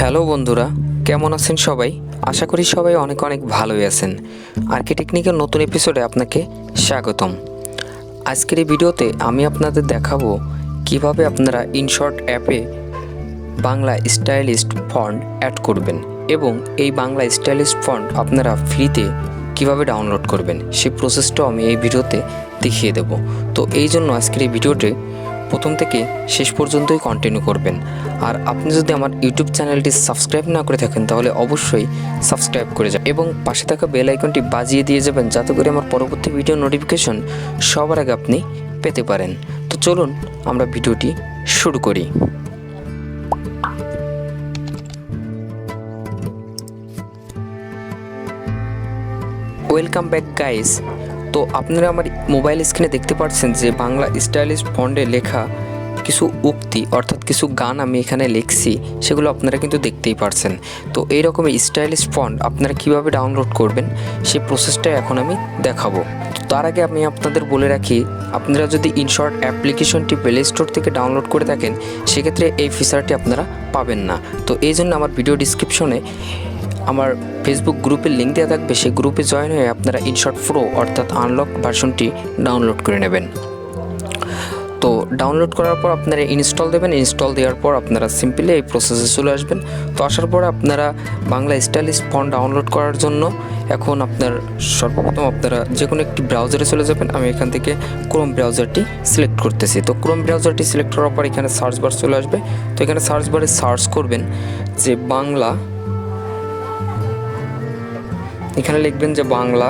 Hello বন্ধুরা, কেমন আছেন সবাই? আশা করি সবাই অনেক অনেক ভালোই আছেন। আরকে টেকনিকের নতুন এপিসোডে আপনাকে স্বাগতম। আজকের এই ভিডিওতে আমি আপনাদের দেখাবো কিভাবে আপনারা ইনশট অ্যাপে বাংলা স্টাইলিস্ট ফন্ট অ্যাড করবেন এবং এই বাংলা স্টাইলিস্ট ফন্ট আপনারা ফ্রিতে কিভাবে ডাউনলোড করবেন সেই প্রসেসটাও আমি এই ভিডিওতে দেখিয়ে দেব। তো এই জন্য আজকের এই ভিডিওটি প্রথম থেকে শেষ পর্যন্তই কন্টিনিউ করবেন। আর আপনি যদি আমার ইউটিউব চ্যানেলটি সাবস্ক্রাইব না করে থাকেন তাহলে অবশ্যই সাবস্ক্রাইব করে যাবেন এবং পাশে থাকা বেল আইকনটি বাজিয়ে দিয়ে যাবেন যাতে করে আমার পরবর্তী ভিডিও নোটিফিকেশন সবার আগে আপনি পেতে পারেন। তো চলুন আমরা ভিডিওটি শুরু করি। Welcome back guys. তো আপনারা আমার মোবাইল স্ক্রিনে দেখতে পাচ্ছেন যে বাংলা স্টাইলিশ ফন্টে লেখা কিছু উক্তি অর্থাৎ কিছু গান আমি এখানে লিখছি, সেগুলো আপনারা কিন্তু দেখতেই পারছেন। তো এই রকমের স্টাইলিশ ফন্ট আপনারা কিভাবে ডাউনলোড করবেন সেই প্রসেসটাই এখন আমি দেখাবো। তো তার আগে আমি আপনাদের বলে রাখি, আপনারা যদি ইনশট অ্যাপ্লিকেশনটি প্লে স্টোর থেকে ডাউনলোড করে থাকেন সেক্ষেত্রে এই ফিচারটি আপনারা পাবেন না। তো এই জন্য আমার ভিডিও ডিসক্রিপশনে আমার ফেসবুক গ্রুপের লিঙ্ক দেওয়া থাকবে, সেই গ্রুপে জয়েন হয়ে আপনারা ইনশট প্রো অর্থাৎ আনলক ভার্সনটি ডাউনলোড করে নেবেন। তো ডাউনলোড করার পর আপনারা ইনস্টল দেবেন। ইনস্টল দেওয়ার পর আপনারা সিম্পলি এই প্রসেসে চলে আসবেন। তো আসার পর আপনারা বাংলা স্টাইলিশ ফন্ট ডাউনলোড করার জন্য এখন সর্বপ্রথম আপনারা যে কোনো একটি ব্রাউজারে চলে যাবেন। আমি এখান থেকে ক্রোম ব্রাউজারটি সিলেক্ট করতেছি। তো ক্রোম ব্রাউজারটি সিলেক্ট করার পর এখানে সার্চ বার চলে আসবে। তো এখানে সার্চ বারে সার্চ করবেন যে বাংলা, এখানে লিখবেন যে বাংলা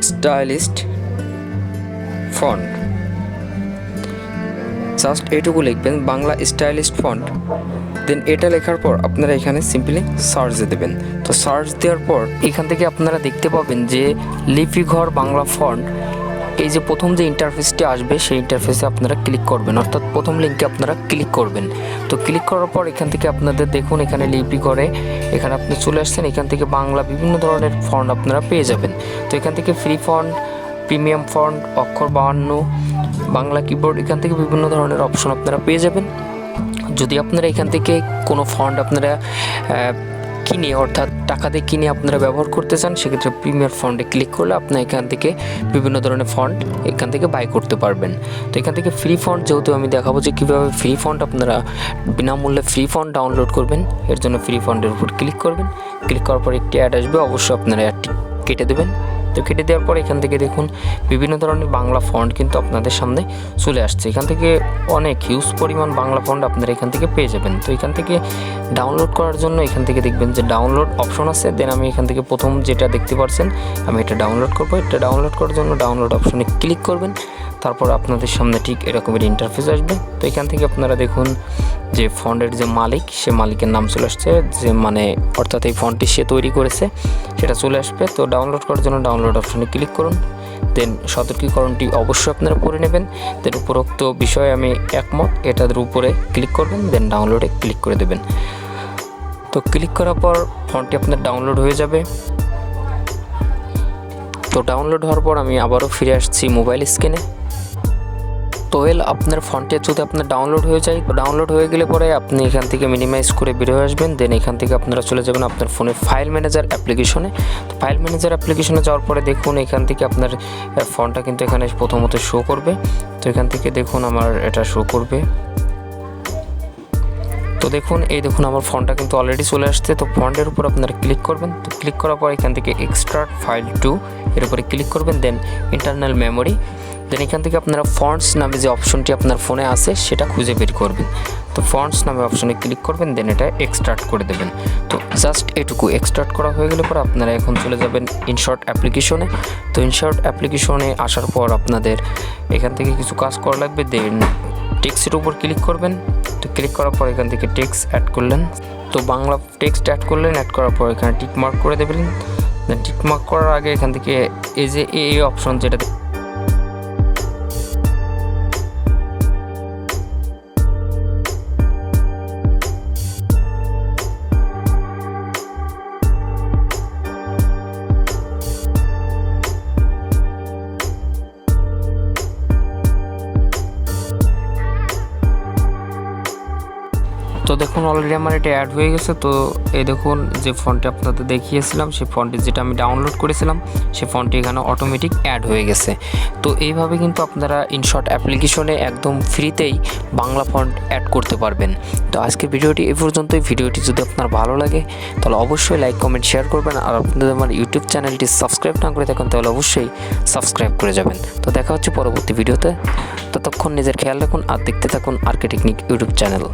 স্টাইলিস্ট ফন্ট, জাস্ট এটুকু লিখবেন বাংলা স্টাইলিস্ট ফন্ট। দেন এটা লেখার পর আপনারা এখানে সিম্পলি সার্চ দেবেন। তো সার্চ দেওয়ার পর এখান থেকে আপনারা দেখতে পাবেন যে লিপি ঘর বাংলা ফন্ট, এই যে প্রথম যে ইন্টারফেসটি আসবে সেই ইন্টারফেসে আপনারা ক্লিক করবেন, অর্থাৎ প্রথম লিঙ্কে আপনারা ক্লিক করবেন। তো ক্লিক করার পর এখান থেকে আপনাদের দেখুন এখানে লিপি ঘরে এখানে আপনি চলে আসছেন। এখান থেকে বাংলা বিভিন্ন ধরনের ফন্ট আপনারা পেয়ে যাবেন। তো এখান থেকে ফ্রি ফন্ট, প্রিমিয়াম ফন্ট, অক্ষর 52, বাংলা কিবোর্ড, এখান থেকে বিভিন্ন ধরনের অপশন আপনারা পেয়ে যাবেন। যদি আপনারা এখান থেকে কোনো ফন্ট আপনারা কিনে অর্থাৎ টাকা দিয়ে কিনে আপনারা ব্যবহার করতে চান সেক্ষেত্রে প্রিমিয়ার ফন্টে ক্লিক করলে আপনি এখান থেকে বিভিন্ন ধরনের ফন্ট এখান থেকে বাই করতে পারবেন। তো এখান থেকে ফ্রি ফন্ট, যেহেতু আমি দেখাবো যে কীভাবে ফ্রি ফন্ট আপনারা বিনামূল্যে ফ্রি ফন্ট ডাউনলোড করবেন, এর জন্য ফ্রি ফন্টের উপর ক্লিক করবেন। ক্লিক করার পর একটি অ্যাড আসবে, অবশ্যই আপনারা অ্যাডটি কেটে দেবেন। তো কেটে দেওয়ার পর এখান থেকে দেখুন বিভিন্ন ধরনের বাংলা ফন্ট কিন্তু আপনাদের সামনে চলে আসছে। এখান থেকে অনেক হিউজ পরিমাণ বাংলা ফন্ট আপনারা এখান থেকে পেয়ে যাবেন। তো এখান থেকে ডাউনলোড করার জন্য এখান থেকে দেখবেন যে ডাউনলোড অপশন আছে। দেন আমি এখান থেকে প্রথম যেটা দেখতে পাচ্ছেন আমি এটা ডাউনলোড করবো। এটা ডাউনলোড করার জন্য ডাউনলোড অপশনে ক্লিক করবেন। তারপর আপনাদের সামনে ঠিক এরকমের ইন্টারফেস আসবে। তো এখান থেকে আপনারা দেখুন যে ফন্টের যে মালিক, সে মালিকের নাম চলে আসছে, যে অর্থাৎ এই ফন্টটি সে তৈরি করেছে সেটা চলে আসবে। তো ডাউনলোড করার জন্য ডাউনলোড অপশনে ক্লিক করুন। দেন সতর্কীকরণটি অবশ্যই আপনারা পড়ে নেবেন। দেন উপরোক্ত বিষয়ে আমি একমত, এটার উপরে ক্লিক করবেন। দেন ডাউনলোডে ক্লিক করে দেবেন। তো ক্লিক করার পর ফন্টটি আপনার ডাউনলোড হয়ে যাবে। তো ডাউনলোড হওয়ার পর আমি আবারও ফিরে আসছি মোবাইল স্ক্রিনে। তো আপনার ফন্টে যদি আপনার ডাউনলোড হয়ে যায়, তো ডাউনলোড হয়ে গেলে পরে আপনি এখান থেকে মিনিমাইজ করে বেরিয়ে আসবেন। দেন এখান থেকে আপনারা চলে যাবেন আপনার ফোনের ফাইল ম্যানেজার অ্যাপ্লিকেশনে। তো ফাইল ম্যানেজার অ্যাপ্লিকেশনে যাওয়ার পরে দেখুন এখান থেকে আপনার ফন্টটা কিন্তু এখানে প্রথমত শো করবে। তো এখান থেকে দেখুন আমার এটা শো করবে। তো দেখুন আমার ফন্টটা কিন্তু অলরেডি চলে আসছে। তো ফন্টের উপর আপনারা ক্লিক করবেন। তো ক্লিক করার পর এখান থেকে এক্সট্রাক্ট ফাইল টু এর উপরে ক্লিক করবেন। দেন ইন্টারনাল মেমোরি। দেন এখান থেকে আপনারা ফন্টস নামে যে অপশনটি আপনার ফোনে আছে সেটা খুঁজে বের করবেন। তো ফন্টস নামে অপশনে ক্লিক করবেন। দেন এটা এক্সট্রাক্ট করে দেবেন। তো জাস্ট এটুকু এক্সট্রাক্ট করা হয়ে গেলে পর আপনারা এখন চলে যাবেন ইনশট অ্যাপ্লিকেশনে। তো ইনশট অ্যাপ্লিকেশনে আসার পর আপনাদের এখান থেকে কিছু কাজ করা লাগবে। দেন টেক্সটের উপর ক্লিক করবেন। তো ক্লিক করার পর এখান থেকে টেক্সট অ্যাড করলেন। তো বাংলা টেক্সট অ্যাড করলেন। অ্যাড করার পর এখানে টিক মার্ক করে দেবেন। দেন টিক মার্ক করার আগে এখান থেকে এই যে এই অপশন যেটা তো দেখুন অলরেডি আমার এটা অ্যাড হয়ে গেছে। তো এই দেখুন যে ফন্টটি আপনাদের দেখিয়েছিলাম সেই ফন্টটি যেটা আমি ডাউনলোড করেছিলাম সেই ফন্টটি এখানে অটোমেটিক অ্যাড হয়ে গেছে। তো এইভাবে কিন্তু আপনারা ইনশট অ্যাপ্লিকেশনে একদম ফ্রিতেই বাংলা ফন্ট অ্যাড করতে পারবেন। তো আজকের ভিডিওটি এই পর্যন্তই। ভিডিওটি যদি আপনার ভালো লাগে তাহলে অবশ্যই লাইক কমেন্ট শেয়ার করবেন, আর আপনাদের আমার ইউটিউব চ্যানেলটি সাবস্ক্রাইব না করে থাকেন তাহলে অবশ্যই সাবস্ক্রাইব করে যাবেন। তো দেখা হচ্ছে পরবর্তী ভিডিওতে। ততক্ষণ নিজের খেয়াল রাখুন আর দেখতে থাকুন আরকে টেকনিক ইউটিউব চ্যানেল।